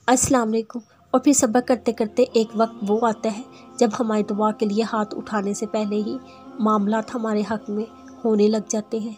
अस्सलाम वालेकुम। और फिर सब्र करते करते एक वक्त वो आता है जब हमारी दुआ के लिए हाथ उठाने से पहले ही मामलात हमारे हक़ में होने लग जाते हैं।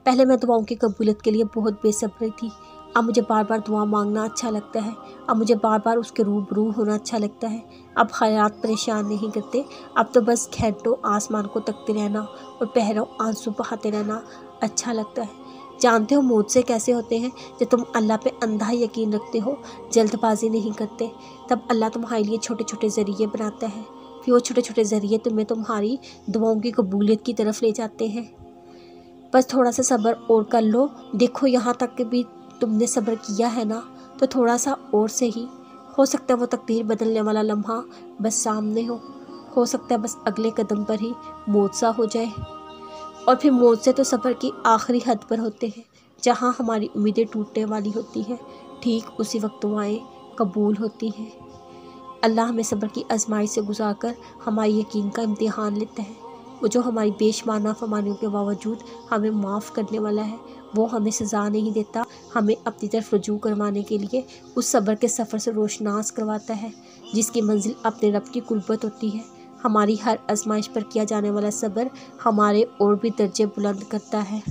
पहले मैं दुआओं की कबूलियत के लिए बहुत बेसब्र थी। अब मुझे बार बार दुआ मांगना अच्छा लगता है। अब मुझे बार बार उसके रूबरू होना अच्छा लगता है। अब ख़यालात परेशान नहीं करते। अब तो बस घंटों आसमान को तकते रहना और पहरों आंसू बहाते रहना अच्छा लगता है। जानते हो मौत से कैसे होते हैं? जब तुम अल्लाह पे अंधा यकीन रखते हो, जल्दबाजी नहीं करते, तब अल्लाह तुम्हारे लिए छोटे छोटे ज़रिए बनाता है। फिर वो छोटे छोटे ज़रिए तुम्हें तुम्हारी दुआओं की कबूलियत की तरफ ले जाते हैं। बस थोड़ा सा सब्र और कर लो। देखो यहाँ तक कि भी तुमने सब्र किया है ना, तो थोड़ा सा और से ही हो सकता है वो तकदीर बदलने वाला लम्हा बस सामने हो सकता है बस अगले कदम पर ही मौत सा हो जाए। और फिर मौत से तो सफ़र की आखिरी हद पर होते हैं, जहाँ हमारी उम्मीदें टूटने वाली होती हैं। ठीक उसी वक्त दुआएं कबूल होती हैं। अल्लाह हमें सब्र की आजमाइश से गुजार कर हमारे यकीन का इम्तिहान लेता है। वो जो हमारी बेशुमार नाफरमानियों के बावजूद हमें माफ़ करने वाला है, वो हमें सज़ा नहीं देता, हमें अपनी तरफ रुजू करवाने के लिए उस सब्र के सफ़र से रोशनास करवाता है, जिसकी मंजिल अपने रब की कुर्बत होती है। हमारी हर आजमाइश पर किया जाने वाला सब्र हमारे और भी दर्जे बुलंद करता है।